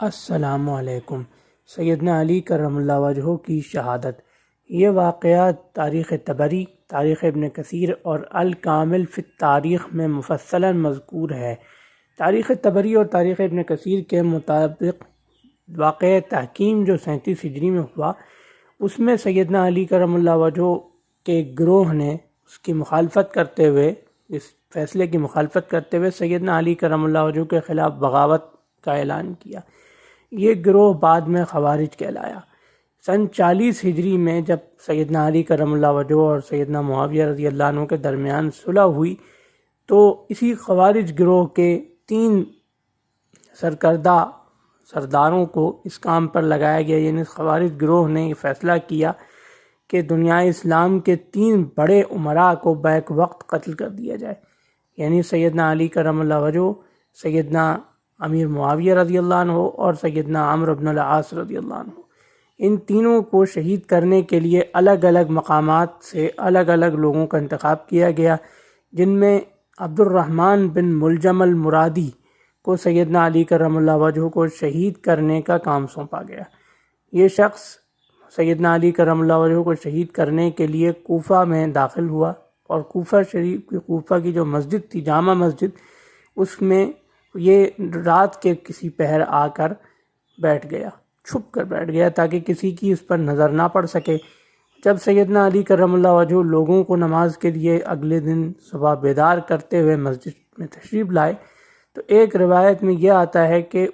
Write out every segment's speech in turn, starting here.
السلام علیکم۔ سیدنا علی کرم اللہ وجہہ کی شہادت۔ یہ واقعہ تاریخ طبری، تاریخ ابن کثیر اور الکامل فی التاریخ میں مفصلاً مذکور ہے۔ تاریخ طبری اور تاریخ ابن کثیر کے مطابق واقعہ تحکیم جو 37 ہجری میں ہوا، اس میں سیدنا علی کرم اللہ وجہہ کے گروہ نے اس کی مخالفت کرتے ہوئے، اس فیصلے کی مخالفت کرتے ہوئے سیدنا علی کرم اللہ وجہہ کے خلاف بغاوت کا اعلان کیا۔ یہ گروہ بعد میں خوارج کہلایا۔ سن 40 ہجری میں جب سیدنا علی کرم اللہ وجہہ اور سیدنا معاویہ رضی اللہ عنہ کے درمیان صلح ہوئی، تو اسی خوارج گروہ کے 3 سرکردہ سرداروں کو اس کام پر لگایا گیا۔ یعنی خوارج گروہ نے یہ فیصلہ کیا کہ دنیا اسلام کے 3 بڑے امراء کو بیک وقت قتل کر دیا جائے، یعنی سیدنا علی کرم اللہ وجہہ، سیدنا امیر معاویہ رضی اللہ عنہ اور سیدنا عمرو بن العاص رضی اللہ عنہ۔ ان تینوں کو شہید کرنے کے لیے الگ الگ مقامات سے الگ الگ لوگوں کا انتخاب کیا گیا، جن میں عبد الرحمن بن ملجم المرادی کو سیدنا علی کرم اللہ وجہہ کو شہید کرنے کا کام سونپا گیا۔ یہ شخص سیدنا علی کرم اللہ وجہہ کو شہید کرنے کے لیے کوفہ میں داخل ہوا، اور کوفہ کی جو مسجد تھی، جامع مسجد، اس میں یہ رات کے کسی پہر آ کر بیٹھ گیا، چھپ کر بیٹھ گیا تاکہ کسی کی اس پر نظر نہ پڑ سکے۔ جب سیدنا علی کرم اللہ وجہہ لوگوں کو نماز کے لیے اگلے دن صبح بیدار کرتے ہوئے مسجد میں تشریف لائے، تو ایک روایت میں یہ آتا ہے کہ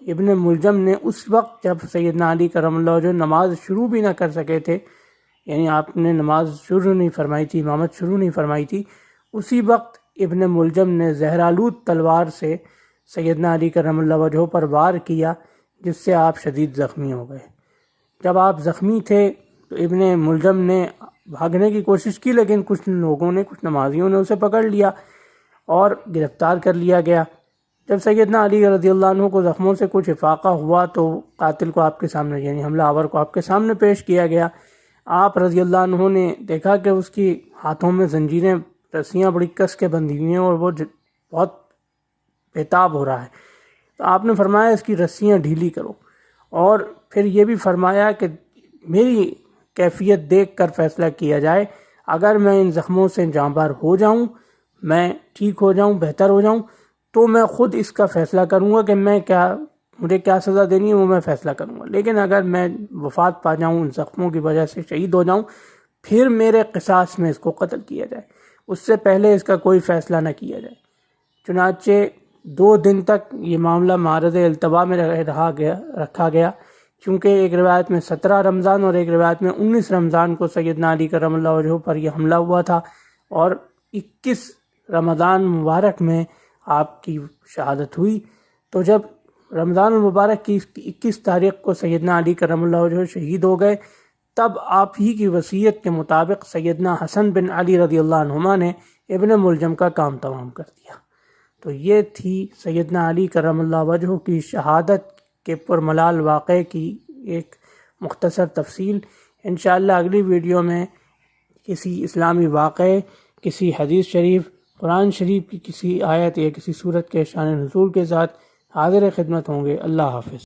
ابن ملجم نے اس وقت جب سیدنا علی کرم اللہ وجہہ نماز شروع بھی نہ کر سکے تھے، یعنی آپ نے نماز شروع نہیں فرمائی تھی، امامت شروع نہیں فرمائی تھی، اسی وقت ابن ملجم نے زہرآلود تلوار سے سیدنا علی کرم اللہ وجہہ پر وار کیا، جس سے آپ شدید زخمی ہو گئے۔ جب آپ زخمی تھے تو ابن ملجم نے بھاگنے کی کوشش کی، لیکن کچھ لوگوں نے، کچھ نمازیوں نے اسے پکڑ لیا اور گرفتار کر لیا گیا۔ جب سیدنا علی رضی اللہ عنہ کو زخموں سے کچھ افاقہ ہوا تو قاتل کو آپ کے سامنے، یعنی حملہ آور کو آپ کے سامنے پیش کیا گیا۔ آپ رضی اللہ عنہ نے دیکھا کہ اس کی ہاتھوں میں زنجیریں، رسیاں بڑی کس کے بندھی ہوئی ہیں اور وہ بہت بےتاب ہو رہا ہے، تو آپ نے فرمایا اس کی رسیاں ڈھیلی کرو، اور پھر یہ بھی فرمایا کہ میری کیفیت دیکھ کر فیصلہ کیا جائے، اگر میں ان زخموں سے جاں بحق ہو جاؤں، میں ٹھیک ہو جاؤں، بہتر ہو جاؤں، تو میں خود اس کا فیصلہ کروں گا کہ مجھے کیا سزا دینی ہے، وہ میں فیصلہ کروں گا۔ لیکن اگر میں وفات پا جاؤں، ان زخموں کی وجہ سے شہید ہو جاؤں، پھر میرے قصاص میں اس کو قتل کیا جائے، اس سے پہلے اس کا کوئی فیصلہ نہ کیا جائے۔ چنانچہ 2 دن تک یہ معاملہ معرض التوا میں رکھا گیا، کیونکہ ایک روایت میں 17 رمضان اور ایک روایت میں 19 رمضان کو سیدنا علی کرم اللہ وجہہ پر یہ حملہ ہوا تھا، اور 21 رمضان مبارک میں آپ کی شہادت ہوئی۔ تو جب رمضان المبارک کی 21 تاریخ کو سیدنا علی کرم اللہ وجہہ شہید ہو گئے، تب آپ ہی کی وصیت کے مطابق سیدنا حسن بن علی رضی اللہ عنہما نے ابن ملجم کا کام تمام کر دیا۔ تو یہ تھی سیدنا علی کرم اللہ وجہہ کی شہادت کے پرملال واقعے کی ایک مختصر تفصیل۔ انشاءاللہ اگلی ویڈیو میں کسی اسلامی واقعے، کسی حدیث شریف، قرآن شریف کی کسی آیت یا کسی سورت کے شان نزول کے ساتھ حاضر خدمت ہوں گے۔ اللہ حافظ۔